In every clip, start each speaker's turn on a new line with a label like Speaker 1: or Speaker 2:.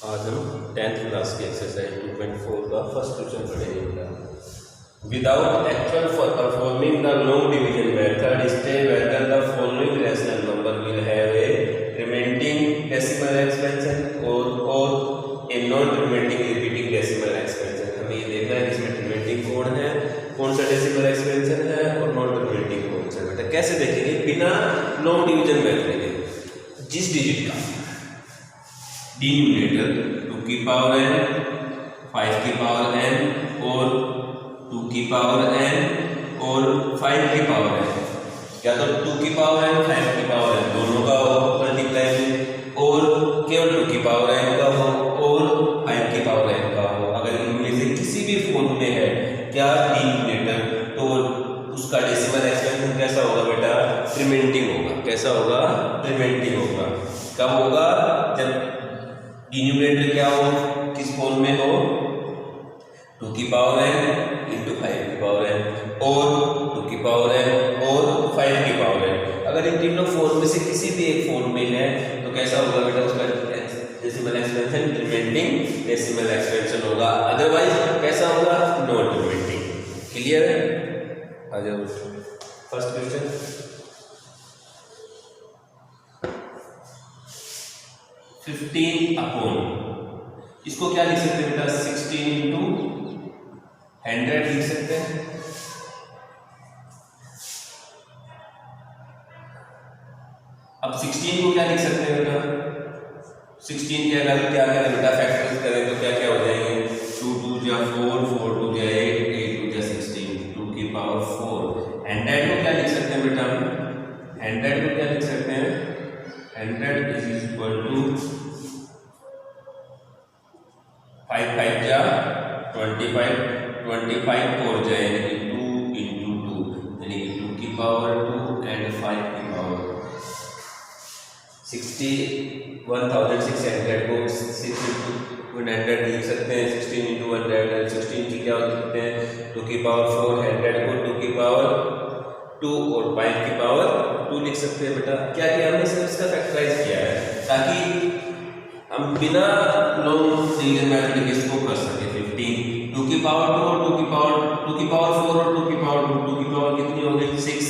Speaker 1: आज हम 10th class की एक्सरसाइज 2.4 का फर्स्ट क्वेश्चन पढ़ेंगे। Without actual for performing the long division method state whether the following rational number will have a terminating decimal expansion और a non terminating repeating decimal expansion. हमें ये देखना है कि इसमें रिमेंडिंग कौन है, कौन सा डेसिमल एक्सपेंशन है और नॉन रिमेंडिंग कौन सा। बेटा कैसे देखेंगे? बिना लॉन्ग डिवीजन मेथड के जिस डिजिट का डिनोमिनेटर 2 की पावर n, 5 की पावर n और 2 की पावर n और 5 की पावर n, या तो 2 की पावर n 5 की पावर n दोनों का हो मल्टीप्लाई में, और केवल 2 की पावर n का हो और 5 की पावर n का हो। अगर इनमें से किसी भी फॉर्म में है क्या डिनोमिनेटर, तो उसका डेसिमल एक्सपेंशन कैसा होगा बेटा? रिमेंडिंग होगा। कैसा होगा? रिमेंडिंग होगा। कब होगा? जब डिनोमिनेटर क्या हो, किस फॉर्म में हो? 2 की पावर n इंटू 5 की पावर n और 2 की पावर n और 5 की पावर n। अगर इन तीनों फॉर्म में से किसी भी एक फॉर्म में है तो कैसा होगा बेटा? उसका डेसिमल एक्सपेंशन रिमेंडिंग डेसिमल एक्सपेंशन होगा। अदरवाइज कैसा होगा? नॉन रिमेंडिंग। क्लियर है? आ जाओ फर्स्ट क्वेश्चन। 15 अपॉन, इसको क्या लिख सकते हैं बेटा? 16 इंटू 100 लिख सकते हैं। अब 16 को क्या लिख सकते हैं बेटा? 16 के अगर क्या करें बेटा? फैक्टराइज करें तो क्या क्या हो जाएंगे? 2 2 जा 4, 4 2 जा 8, 8 2 जा 16, 2 की पावर 4। 100 को क्या लिख सकते हैं बेटा? 100 को क्या लिख सकते हैं? 100 इज इक्वल टू 5 5 जा 25, 25 4 जाए 2 इंटू 2 यानी कि 2 की पावर 2 एंड 5 की पावर 16,600 को 6 इंटू 100 लिख सकते हैं। 16 इंटू 100, 16 की क्या लिखते हैं? 2 की पावर 4, 100 को 2 की पावर 2 और 5 की पावर 2 लिख सकते हैं बेटा। क्या किया हमने? सिर्फ इसका फैक्टराइज किया है ताकि हम बिना लॉन्ग डिवीजन मेथड के इसको कर सके। 15 2 की पावर 2 और 2 की पावर 4 और 2 की पावर 2, 2 की पावर कितनी हो गई? 6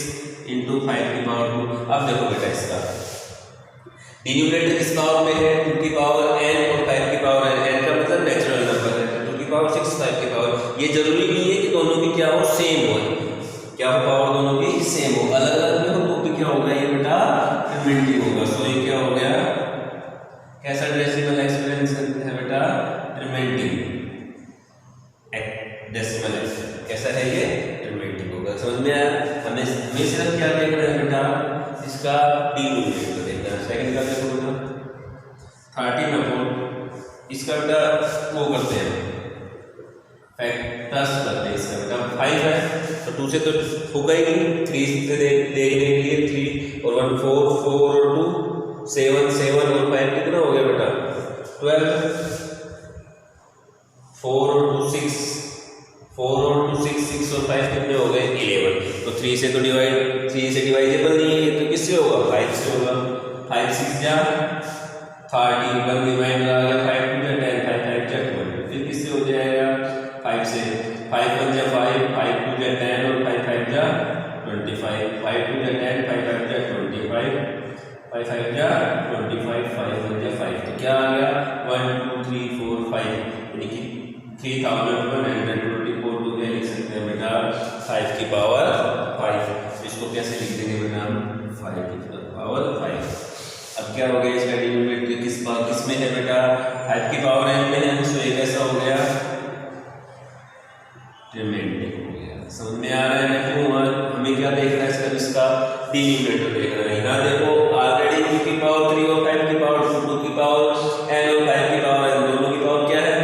Speaker 1: इंटू 5 की पावर 2। अब देखो बेटा इसका डिनोमिनेटर किस पावर में है? 2 की पावर n और 5 की पावर n। n का मतलब नेचुरल नंबर है। 2 की पावर 6, 5 की पावर, ये जरूरी नहीं है कि दोनों की क्या हो? सेम हो। क्या हो? पावर दोनों की सेम हो। अलग अलग में हो तो क्या होगा ये बेटा? रिमेंडिंग होगा। सो ये क्या हो गया? कैसा डेसिमल एक्सपेंशन है बेटा? रिमेंडिंग डेसिमल एक्सपेंशन। कैसा है ये? रिमेंडिंग होगा। समझ में आया? हमें सिर्फ क्या देखना है बेटा? इसका डिनोमिनेटर देखना है। सेकंड का देखो बेटा 13 अपॉन, इसका बेटा वो करते हैं फैक्टर्स करते हैं। इसका बेटा 5 है तो 2 से तो होगा ही नहीं, 3 से देखने के लिए 3 और 1 4, 4 और 2 7, 7 और 5 कितना हो गया बेटा? 12, 4 और 2 6, 4 और 2 6, 6 और 5 कितने हो गए? 11। तो 3 से तो डिवाइड, 3 से डिवाइडेबल नहीं है तो किससे होगा? 5 से होगा। 5 6 जा 30, 1 डिवाइड आ गया 5 2 जा 10, 5 5 जा 20, फिर किससे हो जाएगा? 5 से 5 1 जा 5, 5 2 जा 10 और 5 5 जा 25, 5 2 जा 10, 5 5 जा 25, 5 5 जा 25, 5 1 जा 5। तो क्या आ गया? 1 2 3 4 5 यानी कि 3124 को क्या लिख सकते हैं बेटा? 5 की पावर 5। इसको कैसे लिख देंगे बेटा? 5 की पावर 5। अब क्या हो गया? इसका डिनोमिनेटर किस में है बेटा? 5 की पावर n में है। सो ये कैसा हो गया? रिमेंडिंग हो गया। समझ में आ रहा है ना? क्यों? हमें क्या देखना है? इसका डिनोमिनेटर देखना है। यहाँ देखो ऑलरेडी 2 की पावर 3 और 5 की पावर 2, 2 की पावर n और 5 की पावर n, दोनों की पावर क्या है?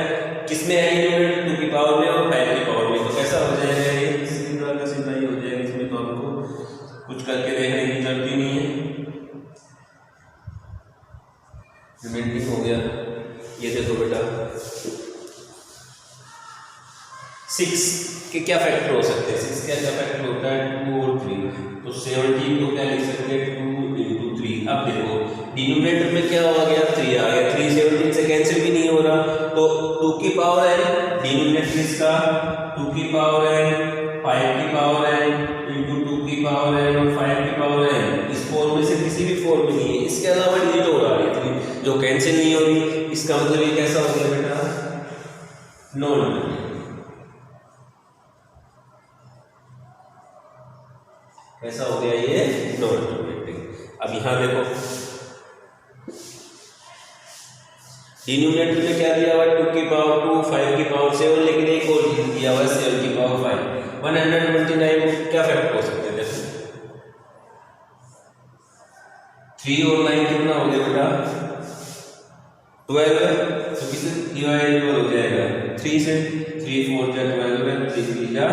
Speaker 1: किसमें है डिनोमिनेटर? 2 की पावर में और 5 की पावर में। तो कैसा हो जाएगा? ये सीधा का सीधा ही हो जाएगा। इसमें तो हमको कुछ करके देखने की जरूरत ही नहीं है। रिमेंडिंग हो गया। ये देखो बेटा 6 के क्या फैक्टर हो सकते हैं? 6 का क्या फैक्टर होता है? 2 और 3। तो 17 को क्या लिख सकते हैं? 2 इंटू 3। अब देखो डिनोमिनेटर में क्या हो गया? 3 आ गया। 3 17 से कैंसिल भी नहीं हो की पावर n डिनोमिनेटर इसका 2 की पावर n 5 की पावर n इंटू 2 की पावर n और 5 की पावर n। इस फॉर्म में से किसी भी फॉर्म में नहीं है, इसके अलावा डिजिट और आ रही थी जो कैंसिल नहीं होगी। इसका मतलब ये कैसा हो गया बेटा, नॉन कैसा हो गया ये, नॉन टर्मिनेटिंग। अब यहां देखो डिनोमिनेटर में क्या दिया हुआ, 2 की पावर 2 5 की पावर 7, लेकिन एक और दिया हुआ 7 की पावर 5। 129 क्या फैक्टर हो सकते हैं, देखो 3 और 9 कितना हो गया बेटा 12 है, तो किसे डिवाइडेबल हो जाएगा 3 से, 3 4 जा 12 है, 3 3 जा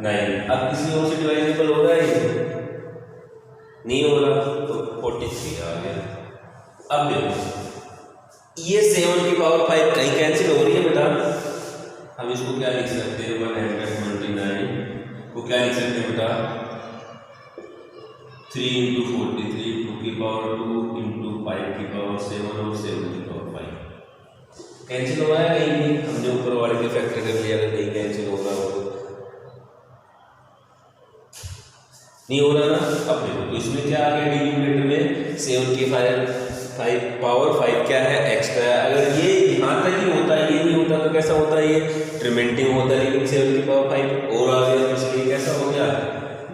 Speaker 1: 9। अब किसी और से डिवाइडेबल हो रहा है, नहीं हो रहा, तो 43 आ गया। अब देखो ये 7 की पावर 5 कहीं कैंसिल हो रही है बेटा, हम इसको क्या लिख सकते हैं, 129 को क्या लिख सकते हैं बेटा, 3 इंटू 43 2 की पावर 2 इंटू 5 की पावर 7 और 7 की पावर 5। कैंसिल हो रहा है कहीं नहीं, हमने ऊपर वाले के फैक्टर कर लिया, अगर कहीं कैंसिल हो रहा हो नहीं हो रहा ना। अब देखो तो इसमें क्या आ गया, डिनोमिनेटर में 7 की 5 पावर 5 क्या है, एक्स्ट्रा है। अगर ये यहाँ तक ही होता है, ये नहीं होता तो कैसा होता है, ये ट्रिमेंटिंग होता है, लेकिन 7 की पावर 5 और आ गया, तो इसलिए कैसा हो गया,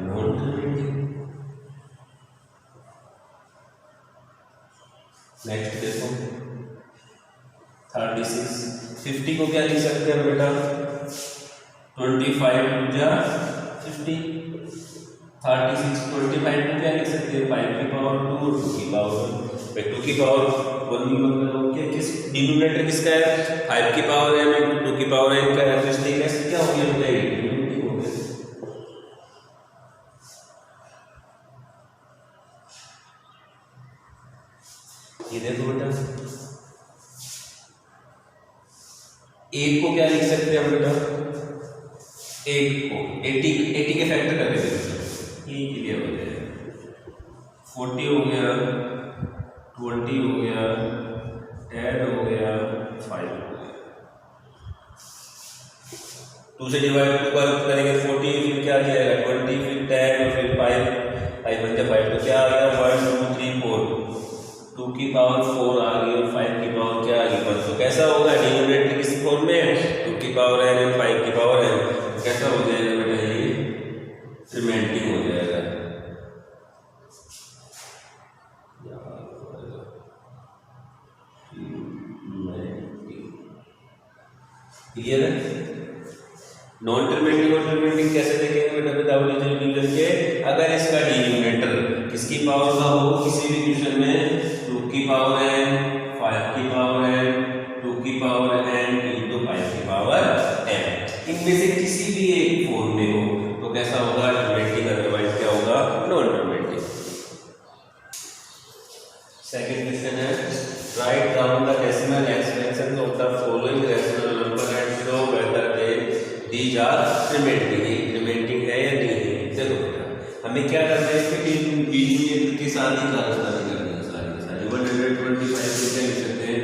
Speaker 1: नॉन ट्रिमेंटिंग। नेक्स्ट देखो 36 50 को क्या लिख सकते हैं बेटा, 25 जा 50, 36 25 को क्या लिख सकते हैं, 5 की पावर 2 और 2 की पावर 1। 2 की पावर 1 मतलब क्या, किस डिनोमिनेटर किसका है, 5 की पावर n इंटू 2 की पावर n का है, तो इसलिए कैसे क्या हो गया बेटा, डिनोमिनेटर हो गया। ये देखो बेटा 1 को क्या लिख सकते हैं हम बेटा, 1 को 80 के फैक्टर करके देखो, ये क्लियर हो जाएगा, 40 हो गया, 20 हो गया, 10 हो गया, 5 हो गया। 2 से डिवाइड करेंगे 40, फिर क्या जाएगा 20, फिर 10 और फिर 5 बन गया 5, तो क्या आ गया 1 2 3 4, 2 की पावर 4 आ गई और 5 की पावर क्या आ गई 1। तो कैसा होगा, डिनोमिनेटर किस फॉर्म में, 2 की पावर n और 5 की पावर n, कैसा हो जाएगा बेटा, ये ट्रिमेंटिंग हो जाएगा। क्लियर है। नॉन ट्रिमेंटिंग और ट्रिमेंटिंग कैसे देखेंगे बेटा, विदाउट डिवीजन के, अगर इसका डिनोमिनेटर किसकी पावर का हो, किसी भी क्वेश्चन में 2 की पावर n 5 की पावर n 2 की पावर n इंटू 5 की पावर n, इनमें से किसी भी एक फॉर्म में हो तो कैसा होगा, ट्रिमेंटिंग, अदरवाइज क्या होगा, नॉन ट्रिमेंटिंग। सेकंड क्वेश्चन है, write down the decimal expression of the following rational number and show whether these are terminating. Terminating है या नहीं है, देखो बेटा हमें क्या करना है, इसके डिनोमिनेटर के साथ ही कारस्तानी करनी है, सारी 125 को क्या लिख सकते हैं,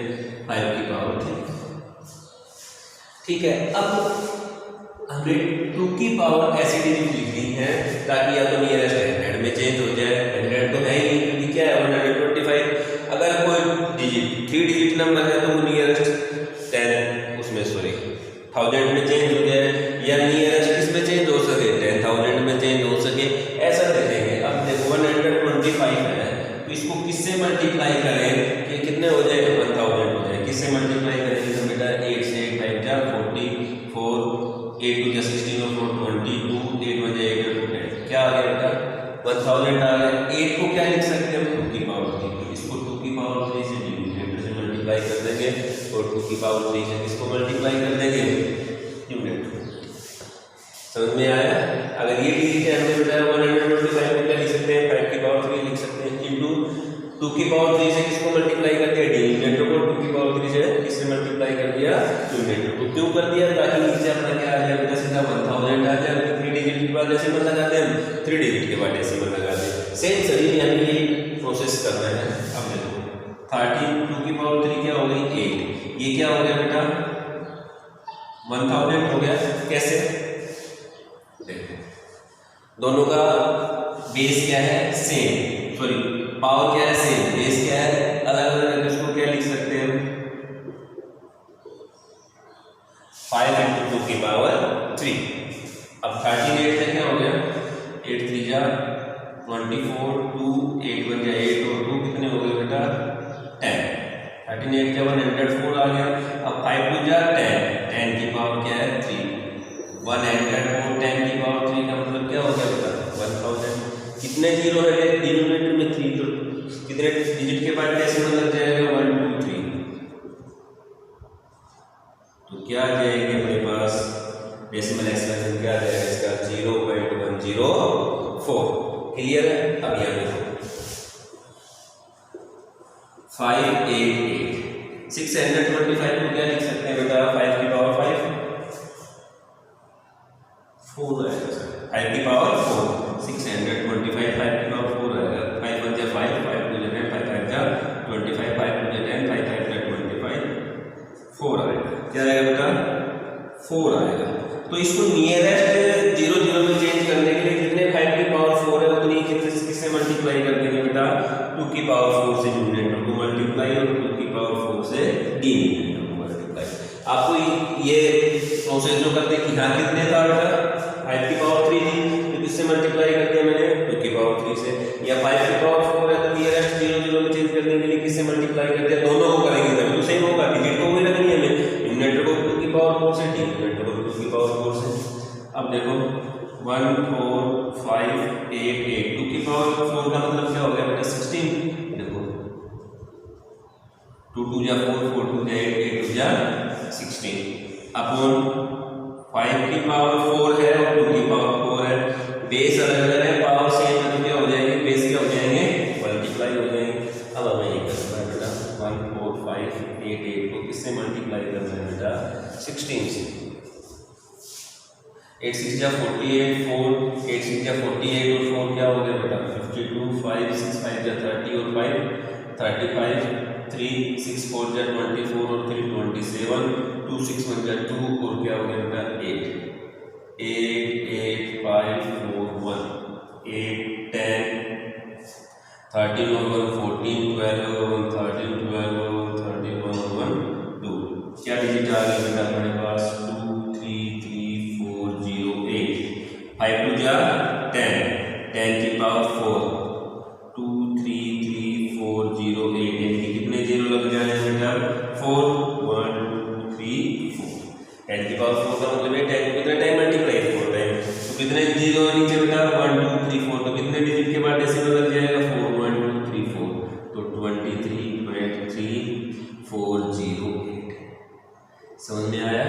Speaker 1: 5 की पावर 3। ठीक है, अब हमें 2 की पावर ऐसी डिजिट लिखनी है ताकि या तो नियरेस्ट 100 में चेंज हो जाए, 100 तो है ही नहीं क्योंकि क्या है 125। अगर कोई डिजिट 3 डिजिट नंबर है तो वो नियरेस्ट 10 उसमें सॉरी 1000 में चेंज हो जाए, या नियरेस्ट किसमें चेंज हो सके, 10,000 में चेंज हो सके, ऐसा देखेंगे। अब देखो 125 है, तो इसको किससे मल्टीप्लाई करें कि कितने हो जाए, 1000 हो जाए। किससे मल्टीप्लाई करेंगे तो बेटा 8 से 8 5 जा 44, 8 2 जा 16 और 4 22, 8 1 जा 8 2 10, क्या आ गया बेटा 1000 आ गया। 8 को क्या लिख सकते हैं, 2 की पावर 3, तो इसको 2 की पावर 3 से डिनोमिनेटर से मल्टीप्लाई कर देंगे और 2 की पावर 3 से किसको मल्टीप्लाई कर देंगे, न्यूमरेटर। समझ में आया। अगर ये डिजिट है हमने बताया 125 को क्या लिख सकते हैं, 5 की पावर 3 लिख सकते हैं इंटू 2 की पावर 3 से किसको मल्टीप्लाई कर दिया, डिनोमिनेटर को, 2 की पावर 3 से किससे मल्टीप्लाई कर दिया, न्यूमरेटर को। क्यों कर दिया, ताकि नीचे अपना क्या आ जाए, सीधा 1000 आ जाए, 3 डिजिट के बाद डेसिमल लगा दें, 3 डिजिट के बाद डेसिमल लगा दें। सेम सही हमें ये प्रोसेस करना है। अब देखो 13 2 की पावर 3 क्या हो गई 8, ये क्या हो गया बेटा 1000 हो गया। कैसे देखो, दोनों का बेस क्या है सेम, सॉरी पावर क्या है सेम, बेस क्या है अलग अलग है, इसको क्या लिख सकते हैं 5 × 2 की पावर 3। अब 38 से क्या हो गया 8 3 जा 24, 2 8 1 जा 8 और 2 कितने हो गए बेटा 10। 38 से 104 आ गया। अब 5 2 जा 10, 10 की पावर क्या है 3, 104 10 की पावर 3 का मतलब क्या हो गया बेटा 1000। कितने जीरो है डिनोमिनेटर में 3, तो कितने डिजिट के बाद डेसिमल लग जाएगा 1 2 3, तो क्या आ जाएगा अपने पास डेसिमल एक्सपेंशन क्या आ जाएगा इसका 0.104। क्लियर है। अब यहाँ देखो 588 625 को क्या लिख सकते हैं बेटा 5 की पावर 5 4 आएगा सर, 5 की पावर 4 625 5 की पावर 4 आएगा। 5 1 जा 5 5 2 जा 10 5 5 जा 25 5 2 जा 10 5 5 जा 25 4 आएगा। क्या आएगा बेटा 4 आएगा। तो इसको नियरेस्ट 0 0 में चेंज करने के लिए जितने 5 की पावर 4 है उतनी किससे मल्टीप्लाई कर देंगे बेटा 2 की पावर 4 से न्यूमरेटर को मल्टीप्लाई और 2 की पावर 4 से डिनोमिनेटर को मल्टीप्लाई। आपको ये प्रोसेस जो करते हैं यहाँ कितने था बेटा 5 की पावर 3 थी, तो किससे मल्टीप्लाई कर दिया मैंने 2 की पावर 3 से, या 5 की पावर 4 है तो नियरेस्ट 0 0 में चेंज करने के लिए किससे मल्टीप्लाई कर दिया, दोनों को करेंगे तभी तो सेम होगा, डिजिट को वही रखनी है हमें, न्यूमरेटर को 2 की पावर 4 से डिनोमिनेटर को 2 की पावर 4 से। अब देखो 1 4 5 8 8 2 की पावर 4 का मतलब क्या हो गया बेटा 16। देखो 2 2 जा 4 4 2 जा 8 8 2 जा 16 अपॉन 5 की पावर 4 है और 2 की पावर 4 है, बेस अलग अलग है पावर सेम है तो क्या हो जाएंगे बेस क्या हो जाएंगे मल्टीप्लाई हो जाएंगे। अब हमें ये करना है बेटा 1 4 5 8 8 को किससे मल्टीप्लाई करना है बेटा 16 से। 8 6 जा 48 4 8 6 जा 48 और 4 क्या हो गया बेटा 52 5 6 5 जा 30 और 5 35 3 6 4 जा 24 और 3 27 2 6 1 जा 2 और क्या हो गया बेटा 8 8 8 5 4 1 8 10 13 और 1 14 12 और 1 13 12 और 1 31 और 1 2 क्या डिजिट आ गया बेटा हमारे पास 2 3 3 4 0 8 5 2 जा 10 10 की पावर 4 2 3 3 4 0 8 यानी कितने जीरो लग जाने बेटा 4 1 2 3 4 10 की पावर 4 का मतलब है 10 को कितना टाइम मल्टीप्लाई 4 टाइम, तो कितने जीरो है नीचे बेटा 1 2 3 4, तो कितने डिजिट के बाद डेसिमल लग जाएगा 4 1 2 3 4, तो 23.3408। समझ में आया।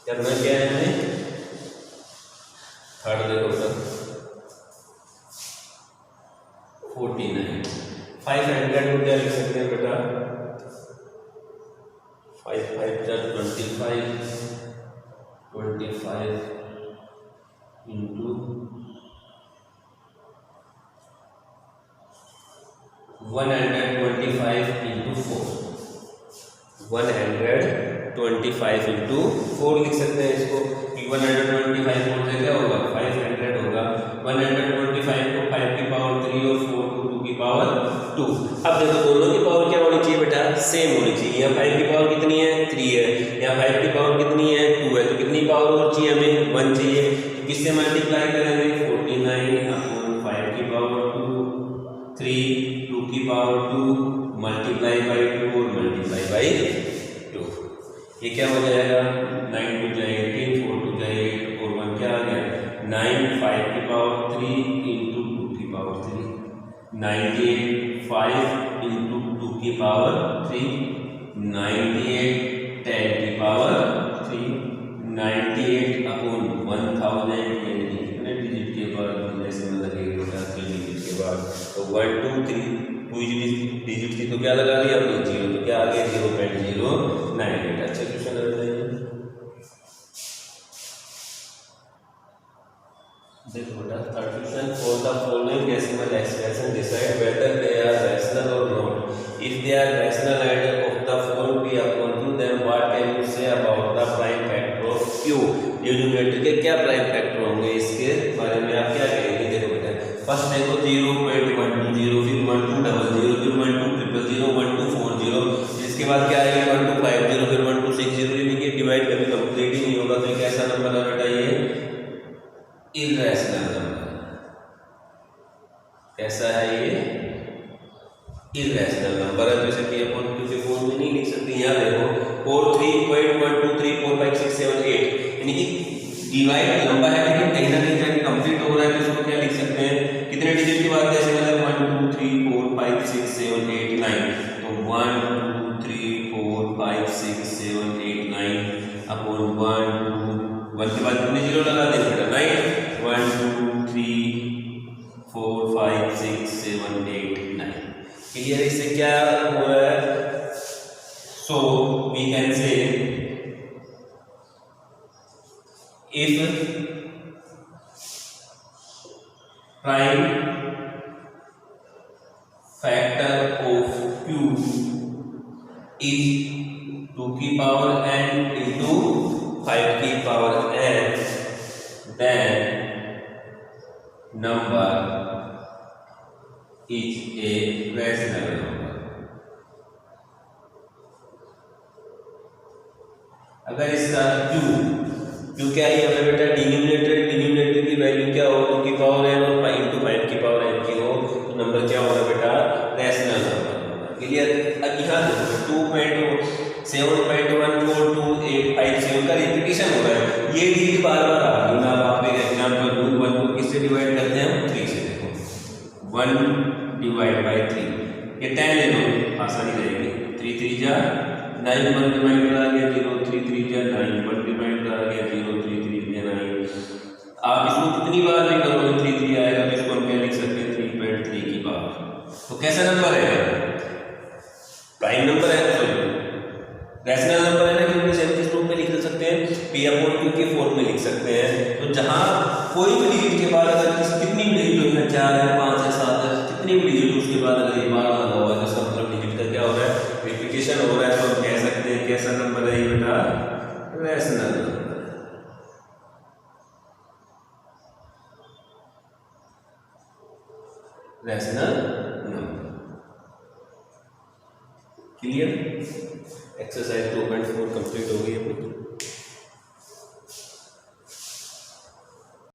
Speaker 1: करना क्या है हमें थर्ड देखो सर 49 500 को क्या लिख सकते हैं बेटा 5 5 जा 25 25 इंटू 125 इंटू 4 125 इंटू 4 लिख सकते हैं इसको। 125 4 से क्या होगा 500 होगा। 125 को 5 की पावर 3 और 4 को 2 की पावर 2। अब देखो दोनों की पावर क्या होनी चाहिए बेटा सेम होनी चाहिए। यहाँ 5 की पावर कितनी है 3 है, यहाँ 5 की पावर कितनी है 2 है, तो कितनी पावर और चाहिए हमें 1 चाहिए, तो किससे मल्टीप्लाई करेंगे 49 अपॉन 5 की पावर 2 3 2 की पावर 2 मल्टीप्लाई बाई 2 और मल्टीप्लाई बाई 2। ये क्या हो जाएगा 9 2 जा 18 4 2 जा 8 और 1 क्या आ गया 9 5 की पावर 3 इंटू 2 की पावर 3 98 5 इंटू 2 की पावर 3 98 10 की पावर 3 98 अपॉन 1000 यानी कितने डिजिट के बाद जैसे में लगेगा 3 डिजिट के बाद, तो 1 2 3 2 डिजिट थी तो क्या लगा दिया हमने 0, तो क्या आ गया 0.09। अच्छा क्वेश्चन लग रहा है। देखो बेटा third question for the following decimal expression decide whether they are rational और not. If they are rational and of the form p upon 2 then what can you say about the denominator के क्या prime factor होंगे, इसके बारे में आप क्या कहेंगे। देखो बेटा फर्स्ट देखो 0.120, फिर 1200, फिर 12000, 1240, इसके बाद क्या आएगा 1250, फिर 1260। ये डिवाइड कभी कंप्लीट ही नहीं होगा, तो एक ऐसा नंबर है बेटा ये इर्रेशनल नंबर। कैसा है ये इर्रेशनल नंबर है, जैसे कि अपन किसी फॉर्म में नहीं लिख सकते। यहाँ देखो 4 3.1234567 8 यानी कि डिवाइड लंबा है लेकिन कहीं ना कहीं जाके कंप्लीट हो रहा है, तो इसको क्या लिख सकते हैं, कितने डिजिट की बात है, मतलब 1 2 3 4 5 6 7 8 9, तो 1 2 3 4 5 6 7 8 9 अपॉन 1 के बाद कितने जीरो लगा दें बेटा 9, 1 2 3 4 5 6 7 8 9। क्लियर, इससे क्या हो रहा है, so we can say if prime factor of q is 2 की पावर n into 5 की power n, then number is a rational number। अगर इसका q क्या है हमें बेटा डिनोमिनेटर की वैल्यू क्या हो 2 की पावर n और 5 into 5 की पावर n की हो, तो नंबर क्या होगा बेटा रैशनल नंबर। क्लियर। अब यहाँ देखो 2.7.14285 का रिपीटेशन हो रहा है, ये डिजिट बार बार आ रही है। मैं आप एक एग्जांपल दूं, 1 को किससे डिवाइड करते हैं, 3 से। देखो 1 डिवाइड बाय 3, ये 10 ले लो आसानी रहेगी, 3 3 जा 9, 1 डिवाइड आ गया 0, 3 3 जा 9, 1 डिवाइड आ गया 0, 3 3 जा 9। आप इसको कितनी बार भी करोगे 3 3 आएगा, तो इसको हम क्या लिख सकते हैं 3.3 की पावर। तो कैसा नंबर है, प्राइम नंबर है, रैशनल नंबर है ना, क्योंकि इसे किस रूप में लिख सकते हैं, p अपॉन q के फॉर्म में लिख सकते हैं। तो जहां कोई भी डिजिट के बाद अगर कितनी भी डिजिट है, 4 है 5 है 7 है, कितनी भी डिजिट उसके बाद अगर ये बार लगा हुआ है, तो इसका मतलब डिजिट का क्या हो रहा है, रिपीटेशन हो रहा है। तो हम कह सकते हैं कैसा नंबर है ये बेटा rational number. Rational number. Clear. Exercise 2.4 complete हो गई है।